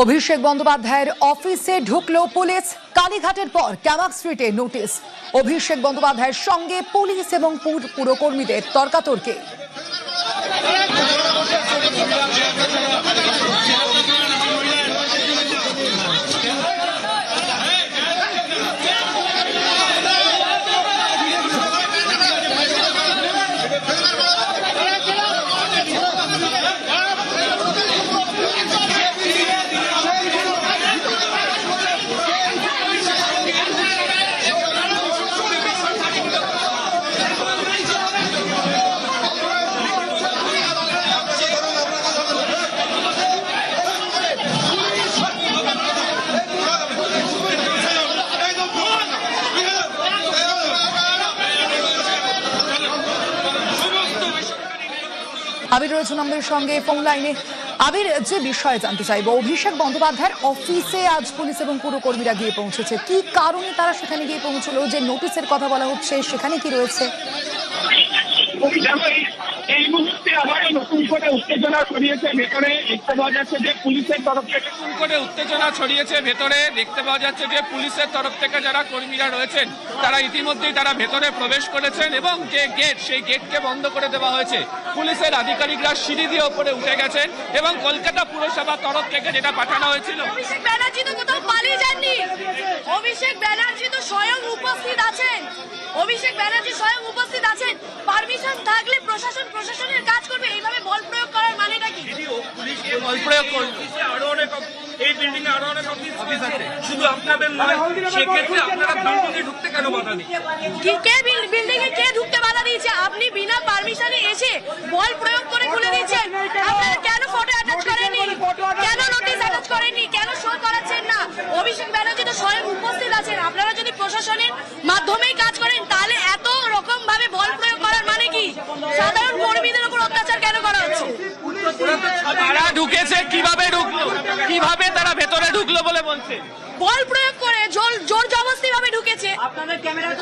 অভিষেক বন্দ্যোপাধ্যায়ের অফিসে ঢুকলো পুলিশ। কালীঘাটের পর ক্যামাক স্ট্রিটে নোটিশ। অভিষেক বন্দ্যোপাধ্যায়ের সঙ্গে পুলিশ এবং পুরকর্মীদের তর্কাতর্কি। আবির রয়েছেন আমাদের সঙ্গে ফোন লাইনে। আবির, যে বিষয়ে জানতে চাইবো, অভিষেক বন্দ্যোপাধ্যায়ের অফিসে আজ পুলিশ এবং পুরকর্মীরা গিয়ে পৌঁছেছে, কি কারণে তারা সেখানে গিয়ে পৌঁছলো? যে নোটিশের কথা বলা হচ্ছে সেখানে কি রয়েছে? এই মুহূর্তে আবার নতুন করে উত্তেজনা ছড়িয়েছে ভেতরে, দেখতে পাওয়া যাচ্ছে যে পুলিশের তরফ থেকে নতুন করে উত্তেজনা ছড়িয়েছে ভেতরে। দেখতে পাওয়া যাচ্ছে যে পুলিশের তরফ থেকে যারা কর্মীরা রয়েছেন তারা ইতিমধ্যেই তারা ভেতরে প্রবেশ করেছেন এবং যে গেট, সেই গেটকে বন্ধ করে দেওয়া হয়েছে। পুলিশের আধিকারিকরা সিঁড়ি দিয়ে ওপরে উঠে গেছেন এবং কলকাতা পুরসভার তরফ থেকে যেটা পাঠানো হয়েছিল, অভিষেক ব্যানার্জি তো কোথাও পালিয়ে যাননি। অভিষেক ব্যানার্জি তো স্বয়ং উপস্থিত আছেন। অভিষেক ব্যানার্জি স্বয়ং উপস্থিত আছেন। পারমিশন থাকলে প্রশাসনের কাজ করবে। এইভাবে বল প্রয়োগ করার মানেটা কি? বল প্রয়োগ করবে। আরো অনেক এই বিল্ডিং এ আরো অনেক অফিস আছে, শুধু আপনাদের নয়। সেক্ষেত্রে আপনারা বিল্ডিং এ ঢুকতে কেন বাধা দিচ্ছেন? কে বিল্ডিং এ কে ঢুকতে বাধা দিয়েছে? আপনি বিনা পারমিশনে এসে বল প্রয়োগ করে খুলে দিচ্ছেন। আপনারা কেন ফটো অ্যাটাচ করেননি? কেন নোটিশ অ্যাটাচ করেননি? কেন শো করাচ্ছেন না? অভিষেক ব্যানার্জি তো স্বয়ং উপস্থিত আছেন। আপনারা যদি প্রশাসনের মাধ্যমেই কাজ করেন তাহলে এত রকম ভাবে বল প্রয়োগ করার মানে কি? সাধারণ কর্মীদের উপর অত্যাচার কেন করা হচ্ছে? তারা ঢুকেছে কিভাবে ঢুকলো, কিভাবে তারা ভেতরে ঢুকলো বলে বলছে? বল প্রয়োগ করে জোর জবরদস্তি ভাবে ঢুকেছে।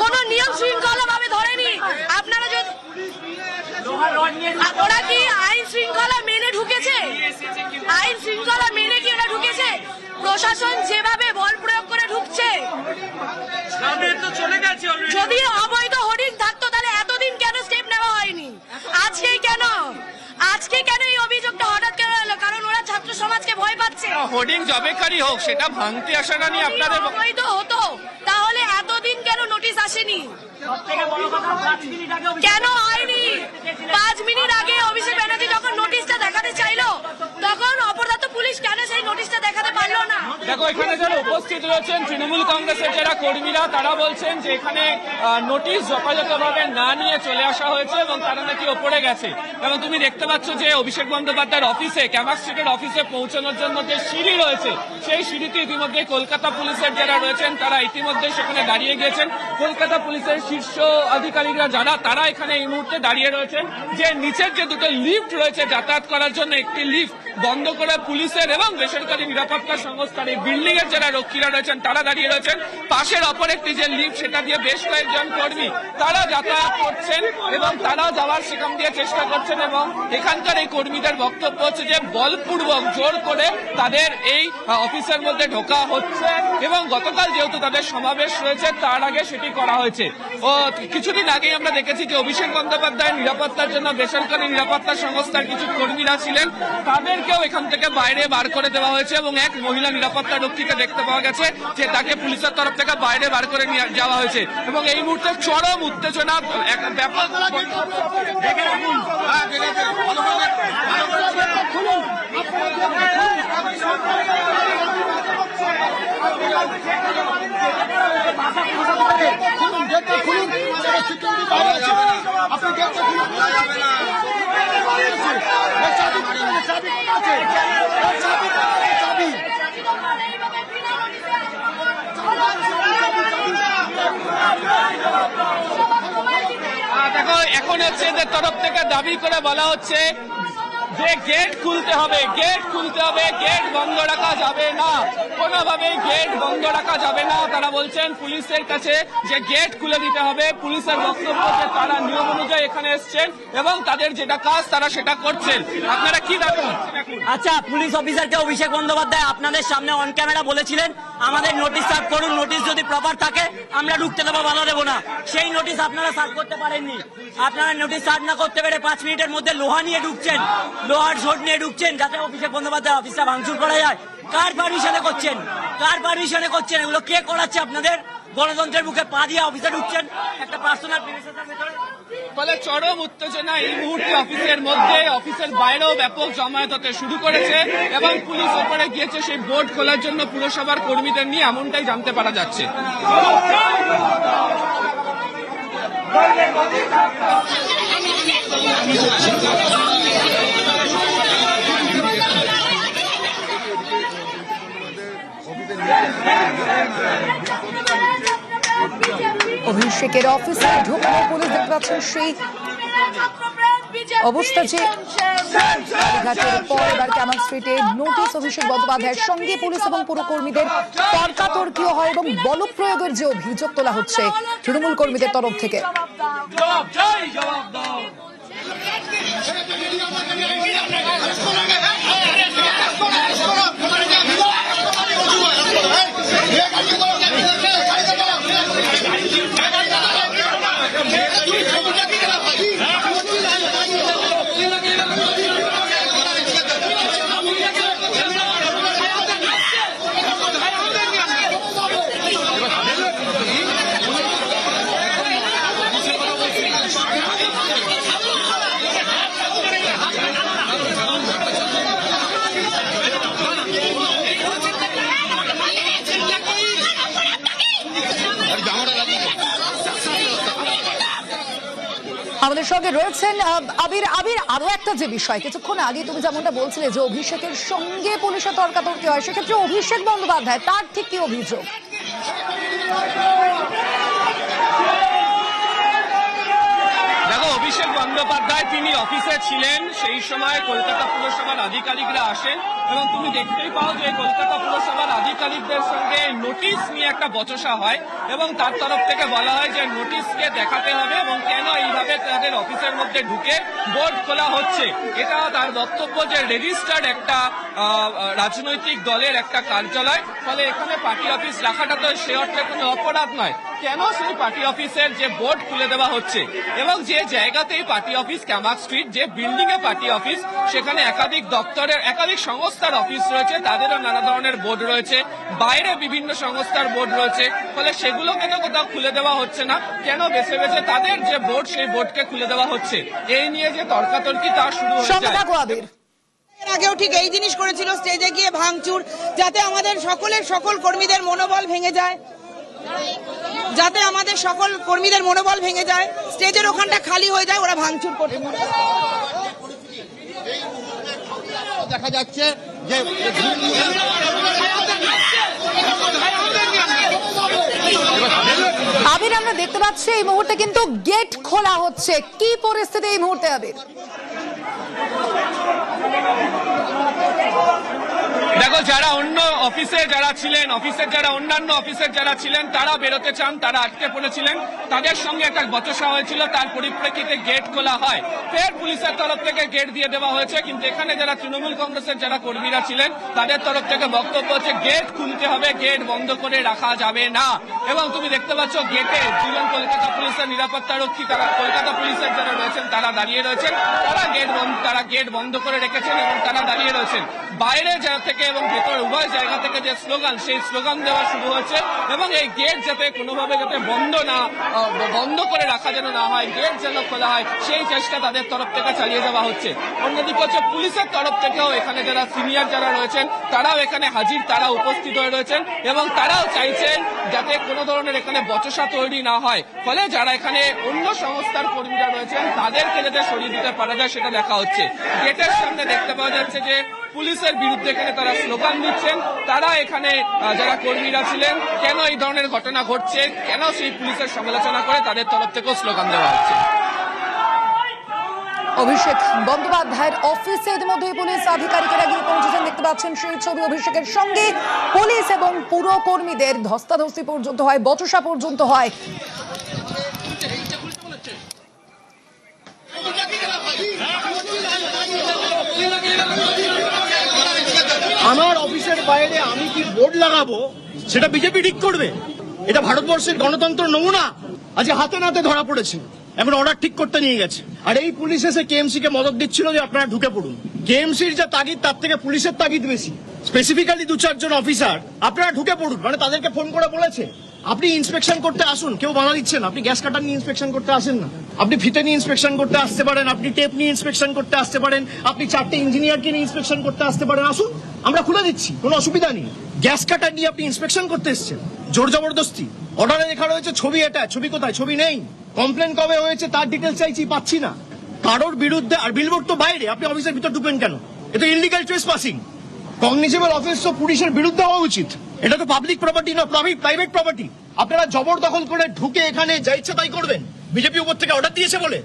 কোন নিয়ম শৃঙ্খলা ভাবে ধরেনি। আপনারা যদি ওরা কি আইন শৃঙ্খলা মেনে ঢুকেছে? আইন শৃঙ্খলা মেনে কি ওরা ঢুকেছে? প্রশাসন যেভাবে বল প্রয়োগ করে ঢুকছে, যদি অবৈধ হোর্ডিং থাকতো তাহলে এতদিন কেন স্টেপ নেওয়া হয়নি? আজকে কেন এই অভিযোগটা হঠাৎ কেন এলো? কারণ ওরা ছাত্র সমাজকে ভয় পাচ্ছে। হোর্ডিং জবেকারী হোক, সেটা ভাঙতে আসা না নিয়ে আপনাদের অবৈধ হতো তাহলে এতদিন কেন নোটিশ আসেনি? কেন হয়নি? 5 মিনিট আগে অভিষেক ব্যানার্জি যখন নোটিশটা দেখাতে চাইলো তখন অপরাধ পুলিশ কেন সেই নোটিশটা দেখাতে পারলো না? দেখো, এখানে যারা উপস্থিত রয়েছেন তৃণমূল কংগ্রেসের যারা কর্মীরা, তারা বলছেন যে এখানে নোটিশ যথাযথভাবে না নিয়ে চলে আসা হয়েছে এবং তারা নাকি ওপরে গেছে। এবং তুমি দেখতে পাচ্ছ যে অভিষেক বন্দ্যোপাধ্যায়ের অফিসে, ক্যামাক স্ট্রিটের অফিসে পৌঁছানোর জন্য যে সিঁড়ি রয়েছে, সেই সিঁড়িতে ইতিমধ্যে কলকাতা পুলিশের যারা রয়েছেন তারা ইতিমধ্যে সেখানে দাঁড়িয়ে গিয়েছেন। কলকাতা পুলিশের শীর্ষ আধিকারিকরা যারা, তারা এখানে এই মুহূর্তে দাঁড়িয়ে রয়েছেন। যে নিচের যে দুটো লিফট রয়েছে যাতায়াত করার জন্য, একটি লিফট বন্ধ করে পুলিশের এবং বেসরকারি নিরাপত্তা সংস্থার এই বিল্ডিং এর যারা রক্ষীরা রয়েছেন তারা দাঁড়িয়ে রয়েছেন। পাশের অপর একটি যে লিফট, সেটা দিয়ে বেশ কয়েকজন কর্মী তারা যাতায়াত করছেন এবং তারা যাওয়ার সেখান দিয়ে চেষ্টা করছেন। এবং এখানকার এই কর্মীদের বক্তব্য হচ্ছে যে বলপূর্বক জোর করে তাদের এই অফিসের মধ্যে ঢোকা হচ্ছে এবং গতকাল যেহেতু তাদের সমাবেশ রয়েছে তার আগে সেটি করা হয়েছে। ও কিছুদিন আগেই আমরা দেখেছি যে অভিষেক বন্দ্যোপাধ্যায়ের নিরাপত্তার জন্য বেসরকারি নিরাপত্তা সংস্থার কিছু কর্মীরা ছিলেন, তাদেরকেও এখান থেকে বাইরে বার করে দেওয়া হয়েছে এবং এক মহিলা নিরাপত্তা রক্ষীকে দেখতে পাওয়া গেছে যে তাকে পুলিশের তরফ থেকে বাইরে বার করে নিয়ে যাওয়া হয়েছে। এবং এই মুহূর্তে চরম উত্তেজনা, ব্যাপক দেখো, এখন হচ্ছে এদের তরফ থেকে দাবি করে বলা হচ্ছে যে গেট খুলতে হবে, গেট বন্ধ রাখা যাবে না, কোনোভাবেই গেট বন্ধ রাখা যাবে না। তারা বলছেন পুলিশের কাছে যে গেট খুলে দিতে হবে। পুলিশের বক্তব্য যে তারা নিয়ম অনুযায়ী এখানে এসছেন এবং তাদের যেটা কাজ তারা সেটা করছেন। আপনারা কি দেখুন? আচ্ছা, পুলিশ অফিসারকে অভিষেক বন্দ্যোপাধ্যায় আপনাদের সামনে অন ক্যামেরা বলেছিলেন আমাদের নোটিশ সার্ভ করুন, নোটিশ যদি প্রপার থাকে আমরা ঢুকতে দেবো, বাধা দেবো না। সেই নোটিশ আপনারা সার্ভ করতে পারেননি। আপনারা নোটিশ সার্ভ না করতে পেরে 5 মিনিটের মধ্যে লোহা নিয়ে ঢুকছেন, লোহার শট নিয়ে ঢুকছেন যাতে অভিষেক বন্দ্যোপাধ্যায় অফিসটা ভাঙচুর করা যায়। কার পারমিশনে করছেন? এগুলো কে করাচ্ছে আপনাদের? গণতন্ত্রের মুখে পা দিয়ে অফিসে ঢুকছেন একটা পার্সোনাল প্রিমিসেসের ভেতরে। ফলে চরম উত্তেজনা এই মুহূর্তে অফিসের মধ্যে, অফিসের বাইরেও ব্যাপক জমায়েত হতে শুরু করেছে এবং পুলিশ ওপরে গিয়েছে সেই বোর্ড খোলার জন্য পুরসভার কর্মীদের নিয়ে, এমনটাই জানতে পারা যাচ্ছে। অভিষেকের অফিসে ঢুকলো পুলিশ, দেখতে পাচ্ছেন সেই অবস্থা যে ঘাটের পর এবার ক্যামাল স্ট্রিটে নোটিশ অভিষেক বন্দ্যোপাধ্যায়ের সঙ্গে পুলিশ এবং পুরকর্মীদের তর্কাতর্কিও হয় এবং বলপ্রয়োগের যে অভিযোগ তোলা হচ্ছে তৃণমূল কর্মীদের তরফ থেকে। আমাদের সঙ্গে রয়েছেন আবির। আরো একটা যে বিষয়, কিছুক্ষণ আগে তুমি যেমনটা বলছিলে যে অভিষেকের সঙ্গে পুলিশের তর্কাতর্কি হয়, সেক্ষেত্রে অভিষেক বন্দ্যোপাধ্যায় তার ঠিক কি অভিযোগ? দেখো, অভিষেক বন্দ্যোপাধ্যায় তিনি অফিসে ছিলেন, সেই সময় কলকাতা পুরসভার আধিকারিকরা আসেন এবং তুমি দেখতেই পাও যে কলকাতা পুরসভার আধিকারিকদের সঙ্গে নোটিশ নিয়ে একটা বচসা হয় এবং তার তরফ থেকে বলা হয় যে নোটিশকে দেখাতে হবে এবং কেন এইভাবে তাদের অফিসের মধ্যে ঢুকে বোর্ড খোলা হচ্ছে। এটা তার বক্তব্য যে রেজিস্টার্ড একটা রাজনৈতিক দলের একটা কার্যালয়, ফলে এখানে পার্টি অফিস রাখাটা তো সে অর্থে কোনো অপরাধ নয়। কেন সেই পার্টি অফিসের যে বোর্ড খুলে দেওয়া হচ্ছে এবং যে জায়গাতেই পার্টি অফিস ক্যামাক স্ট্রিট, যে বিল্ডিং এ পার্টি অফিস, সেখানে একাধিক দপ্তরের একাধিক সংস্থার অফিস রয়েছে, তাদেরও নানা ধরনের বোর্ড রয়েছে, বাইরে বিভিন্ন সংস্থার বোর্ড রয়েছে, ফলে সেগুলোকে তো কোথাও খুলে দেওয়া হচ্ছে না। কেন বেছে বেছে তাদের যে বোর্ড সেই বোর্ডকে খুলে দেওয়া হচ্ছে? এই নিয়ে যে তর্কাতর্কি তা শুরু হয়ে যায়। এর আগেও ঠিক এই জিনিস করেছিল, স্টেজে গিয়ে ভাঙচুর, যাতে আমাদের সকল কর্মীদের মনোবল ভেঙে যায়, স্টেজের ওখানটা খালি হয়ে যায়, ওরা ভাঙচুর করতে। দেখা যাচ্ছে যে আবির, আমরা দেখতে পাচ্ছি এই মুহূর্তে কিন্তু গেট খোলা হচ্ছে, কি পরিস্থিতি এই মুহূর্তে আবির? দেখো, যারা অন্য অফিসে যারা ছিলেন, অন্যান্য অফিসের যারা ছিলেন, তারা বেরোতে চান, তারা আটকে পড়েছিলেন, তাদের সঙ্গে একটা বচসা হয়েছিল, তার পরিপ্রেক্ষিতে গেট খোলা হয়, ফের পুলিশের তরফ থেকে গেট দিয়ে দেওয়া হয়েছে। কিন্তু এখানে যারা তৃণমূল কংগ্রেসের যারা কর্মীরা ছিলেন, তাদের তরফ থেকে বক্তব্য হচ্ছে গেট খুলতে হবে, গেট বন্ধ করে রাখা যাবে না। এবং তুমি দেখতে পাচ্ছ গেটে দুজন কলকাতা পুলিশের নিরাপত্তা রক্ষী, তারা কলকাতা পুলিশের যারা রয়েছেন তারা দাঁড়িয়ে রয়েছেন, তারা গেট বন্ধ করে রেখেছেন এবং তারা দাঁড়িয়ে রয়েছেন। বাইরে থেকে এবং ভেতরে উভয় জায়গা থেকে যে স্লোগান, সেই স্লোগান দেওয়া শুরু হয়েছে এবং এই গেট যাতে কোনোভাবে যাতে বন্ধ করে রাখা যেন না হয়, গেট যেন খোলা হয়, সেই চেষ্টা তাদের তরফ থেকে চালিয়ে যাওয়া হচ্ছে। অন্যদিকে হচ্ছে পুলিশের তরফ থেকেও এখানে যারা সিনিয়র যারা রয়েছেন তারাও এখানে হাজির, তারা উপস্থিত হয়ে রয়েছেন এবং তারাও চাইছেন যাতে কোনো ধরনের এখানে বচসা তৈরি না হয়, ফলে যারা এখানে অন্য সংস্থার কর্মীরা রয়েছেন তাদেরকে যাতে সরিয়ে দিতে পারা যায় সেটা দেখা হচ্ছে। গেটের সামনে দেখতে পাওয়া যাচ্ছে যে পুলিশের বিরুদ্ধে এখানে তারা স্লোগান দিচ্ছেন, তারা এখানে যারা কর্মীরা ছিলেন কেন এই ধরনের ঘটনা ঘটছে, কেন সেই পুলিশের সমালোচনা করে তাদের তরফ থেকেও স্লোগান দেওয়া হচ্ছে। অভিষেক বন্দ্যোপাধ্যায়ের অফিসে ইতিমধ্যে পুলিশ আধিকারিকেরা গিয়ে পৌঁছেছেন। দেখতে পাচ্ছেন সেই ছবি। অভিষেকের সঙ্গে পুলিশ এবং পুরকর্মীদের ধস্তাধস্তি পর্যন্ত হয়, বচসা পর্যন্ত হয়। আমার অফিসের বাইরে আমি কি বোর্ড লাগাবো সেটা বিজেপি ঠিক করবে? এটা ভারতবর্ষের গণতন্ত্র নমুনা আজকে হাতে নাতে ধরা পড়েছে, এখন অর্ডার ঠিক করতে নিয়ে গেছে। আর এই পুলিশ এসে কেএমসি কে মদত দিচ্ছিল যে আপনারা ঢুকে পড়ুন। কেএমসির যা তাগিদ তার থেকে পুলিশের তাগিদ বেশি। স্পেসিফিক্যালি 2-4 অফিসার আপনারা ঢুকে পড়ুন, মানে তাদেরকে ফোন করে বলেছে আপনি ইন্সপেকশন করতে আসুন, কেউ বাধা দিচ্ছে না। আপনি গ্যাস কাটার নিয়ে ইন্সপেকশন করতে আসেন না, আপনি ফিতে নিয়ে ইন্সপেকশন করতে আসতে পারেন, আপনি টেপ নিয়ে ইন্সপেকশন করতে আসতে পারেন, আপনি 4টে ইঞ্জিনিয়ারকে নিয়ে ইন্সপেকশন করতে আসতে পারেন, আসুন আমরা খুলে দিচ্ছি, কোনো অসুবিধা নেই। গ্যাস কাটার নিয়ে আপনি ইন্সপেকশন করতে এসছেন, জোর জবরদস্তি। অর্ডারে লেখা রয়েছে ছবি, এটা ছবি কোথায়? ছবি নেই। কমপ্লেন কবে হয়েছে তার ডিটেলস চাইছি, পাচ্ছি না। কারোর বিরুদ্ধে, আর বিলবোর্ড তো বাইরে, আপনি অফিসের ভিতর ঢুকবেন কেন? এটা ইললিগাল ট্রেসপাসিং। কগনিজেবল অফেন্স তো পুলিশের বিরুদ্ধে হওয়া উচিত। এটা তো পাবলিক প্রপার্টি না, প্রাইভেট প্রপার্টি। আপনারা জবরদখল করে ঢুকে এখানে যা ইচ্ছা তাই করবেন, বিজেপি উপর থেকে অর্ডার দিয়েছে বলে।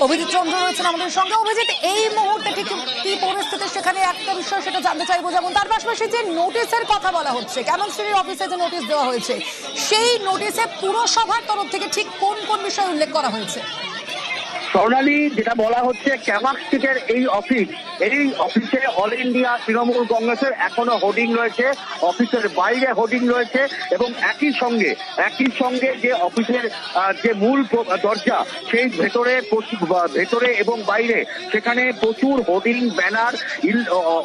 অভিজিৎ চন্দ্র রয়েছেন আমাদের সঙ্গে। অভিজিৎ, এই মুহূর্তে ঠিক কি পরিস্থিতি সেখানে, একটা বিষয় সেটা জানতে চাইবো। যেমন তার পাশাপাশি যে নোটিশের কথা বলা হচ্ছে, কেমন শ্রেণীর অফিসে যে নোটিশ দেওয়া হয়েছে, সেই নোটিশে পুরসভার তরফ থেকে ঠিক কোন কোন বিষয় উল্লেখ করা হয়েছে? স্বর্ণালী, যেটা বলা হচ্ছে ক্যামাক স্ট্রিটের এই অফিসে অল ইন্ডিয়া তৃণমূল কংগ্রেসের এখনো হোর্ডিং রয়েছে, অফিসের বাইরে হোর্ডিং রয়েছে, এবং একই সঙ্গে যে অফিসের যে মূল দরজা, সেই ভেতরে এবং বাইরে সেখানে প্রচুর হোর্ডিং, ব্যানার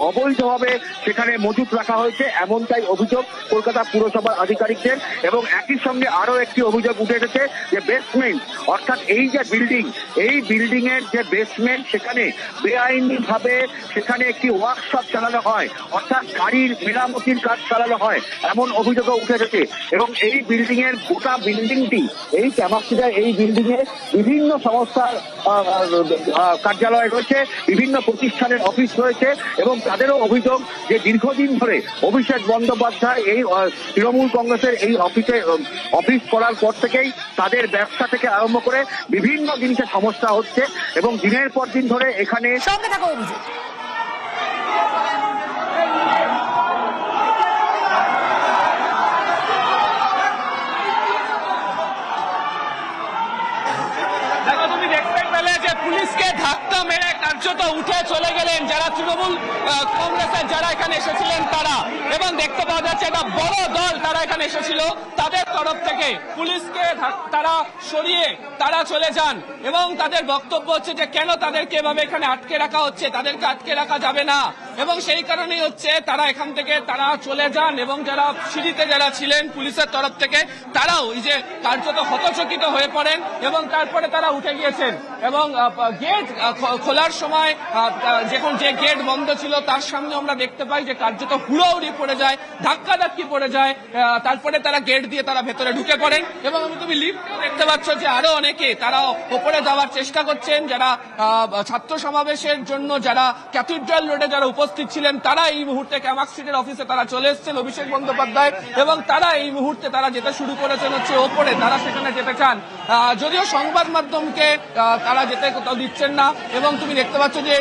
অবৈধভাবে সেখানে মজুত রাখা হয়েছে, এমনটাই অভিযোগ কলকাতা পুরসভার আধিকারিকদের। এবং একই সঙ্গে আরো একটি অভিযোগ উঠে এসেছে যে বেসমেন্ট, অর্থাৎ এই যে বিল্ডিং, এই বিল্ডিং এর যে বেসমেন্ট, সেখানে বেআইনি ভাবে সেখানে একটি ওয়ার্কশপ চালানো হয়, অর্থাৎ গাড়ির মেরামতির কাজ চালানো হয়, এমন অভিযোগও উঠে এসেছে। এবং এই বিল্ডিং এর গোটা বিল্ডিংটি, এই ক্যামাক্সিটার এই বিল্ডিং এ বিভিন্ন সংস্থার কার্যালয় রয়েছে, বিভিন্ন প্রতিষ্ঠানের অফিস রয়েছে, এবং তাদেরও অভিযোগ যে দীর্ঘদিন ধরে অভিষেক বন্দ্যোপাধ্যায় এই তৃণমূল কংগ্রেসের এই অফিস করার পর থেকেই তাদের ব্যবসা থেকে আরম্ভ করে বিভিন্ন জিনিসের সমস্যা হচ্ছে, এবং দিনের পর দিন ধরে এখানে সঙ্গে থাকো অভিজিৎ। দেখো, তুমি দেখতে পেলে যে পুলিশকে ধাক্কা মেরে কার্যত উঠে চলে গেলেন যারা তৃণমূল কংগ্রেসের যারা এখানে এসেছিলেন তারা, এবং দেখতে পাওয়া যাচ্ছে একটা বড় দল তারা এখানে এসেছিল, তাদের তরফ থেকে পুলিশকে তারা সরিয়ে তারা চলে যান। এবং তাদের বক্তব্য হচ্ছে যে কেন তাদেরকে এভাবে এখানে আটকে রাখা হচ্ছে, তাদেরকে আটকে রাখা যাবে না, এবং সেই কারণেই হচ্ছে তারা এখান থেকে তারা চলে যান। এবং যারা সিঁড়িতে যারা ছিলেন পুলিশের তরফ থেকে, তারাও এই যে কার্যত হতচকিত হয়ে পড়েন, এবং তারপরে তারা উঠে গিয়েছেন। এবং গেট খোলার সময় যখন যে গেট বন্ধ ছিল তার সামনে আমরা দেখতে পাই যে কার্যত হুড়োহুড়ি পড়ে যায়, ধাক্কাধাক্কি পড়ে যায়, তারপরে তারা গেট দিয়ে তারা ভেতরে ঢুকে পড়েন। এবং তুমি লিফট দেখতে পাচ্ছ যে আরো অনেকে তারা ওপরে যাওয়ার চেষ্টা করছেন, যারা ছাত্র সমাবেশের জন্য যারা ক্যাথিড্রাল রোডে যারা উপস্থিত ছিলেন তারা এই মুহূর্তে ক্যামাক স্ট্রিটের অফিসে তারা চলে এসেছেন অভিষেক বন্দ্যোপাধ্যায়, এবং তারা এই মুহূর্তে তারা যেতে শুরু করেছেন হচ্ছে ওপরে, তারা সেখানে যেতে চান। যদিও সংবাদ মাধ্যমকে তারা যেতে কোথাও দিচ্ছেন না, এবং তুমি দেখতে পাচ্ছ যে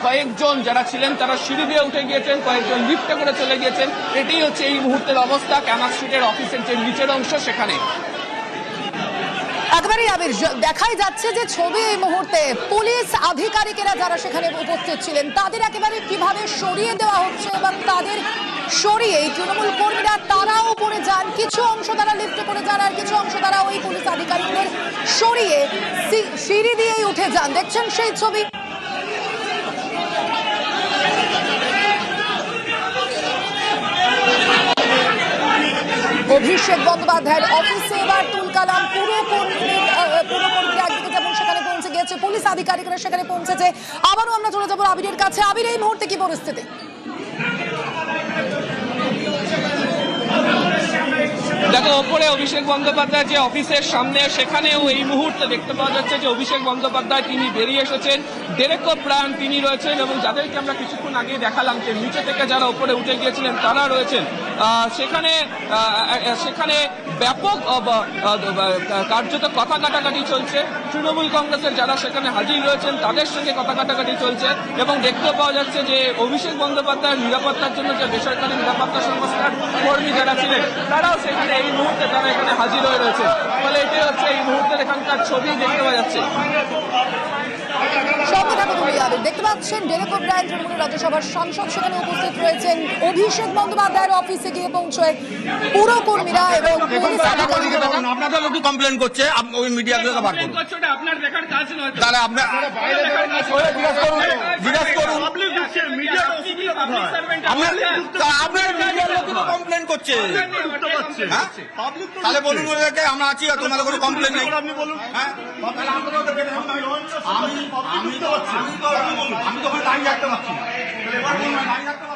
কয়েকজন যারা ছিলেন তারা সিঁড়ি দিয়ে উঠে গিয়েছেন, কয়েকজন লিফটে করে চলে গিয়েছেন। এটাই হচ্ছে এই মুহূর্তের অবস্থা ক্যামাক স্ট্রিটের অফিসের যে নিচের অংশ সেখানে। একেবারেই আবির, দেখাই যাচ্ছে যে ছবি এই মুহূর্তে পুলিশ আধিকারিকেরা যারা সেখানে উপস্থিত ছিলেন তাদের একেবারে কিভাবে সরিয়ে দেওয়া হচ্ছে, এবং তাদের সরিয়ে তৃণমূল কর্মীরা তারাও পড়ে যান, কিছু অংশ তারা লিফটে পড়ে যান, আর কিছু অংশ তারা ওই পুলিশ আধিকারিকদের সরিয়ে সিঁড়ি দিয়েই উঠে যান। দেখছেন সেই ছবি। অভিষেক বন্দ্যোপাধ্যায়ের অফিসে এবার তুলকালাম। পুরকর্মীরা একদিকে যেমন সেখানে পৌঁছে গিয়েছে, পুলিশ আধিকারিকরা সেখানে পৌঁছেছে। আবারও আমরা চলে যাবো আবিরের কাছে। আবির, এই মুহূর্তে কি পরিস্থিতি? দেখো, ওপরে অভিষেক বন্দ্যোপাধ্যায় যে অফিসের সামনে, সেখানেও এই মুহূর্তে দেখতে পাওয়া যাচ্ছে যে অভিষেক বন্দ্যোপাধ্যায় তিনি বেরিয়ে এসেছেন। ডেরেক ওব্রায়ান তিনি রয়েছেন এবং যাদেরকে আমরা কিছুক্ষণ আগে দেখালাম যে নিচে থেকে যারা উপরে উঠে গিয়েছিলেন তারা রয়েছেন। সেখানে ব্যাপক কার্যত কথা কাটাকাটি চলছে। তৃণমূল কংগ্রেসের যারা সেখানে হাজির রয়েছেন তাদের সঙ্গে কথা কাটাকাটি চলছে এবং দেখতে পাওয়া যাচ্ছে যে অভিষেক বন্দ্যোপাধ্যায়ের নিরাপত্তার জন্য যে বেসরকারি নিরাপত্তা সংস্থার কর্মী যারা ছিলেন তারাও সেখানে এই মুহূর্তে তারা এখানে হাজির হয়ে রয়েছে। ফলে এটাই হচ্ছে এই মুহূর্তের এখানকার ছবি দেখতে পাওয়া যাচ্ছে। সঙ্গে থাকো তুমি আবির। দেখতে পাচ্ছেন ডেরেক ওব্রায়ান তৃণমূল রাজ্যসভার সাংসদ সেখানে উপস্থিত রয়েছেন। অভিষেক বন্দ্যোপাধ্যায়ের অফিসে গিয়ে পৌঁছয় পুরকর্মীরা এবং পুলিশ আধিকারিকরা। আপনাদের লোক কমপ্লেন করছে, ওই মিডিয়াগুলোকে বার করুন। ওটা আপনার দেখার কাজ নয়। তাহলে আপনার জিজ্ঞাসা করুন। আপনার মিডিয়ার লোক কমপ্লেন করছে, তাহলে বলুন ওদেরকে আমরা আছি, তোমাদের কোনো কমপ্লেন নেই। আপনি বলুন। আমি তো লাইন রাখতে পারছি না।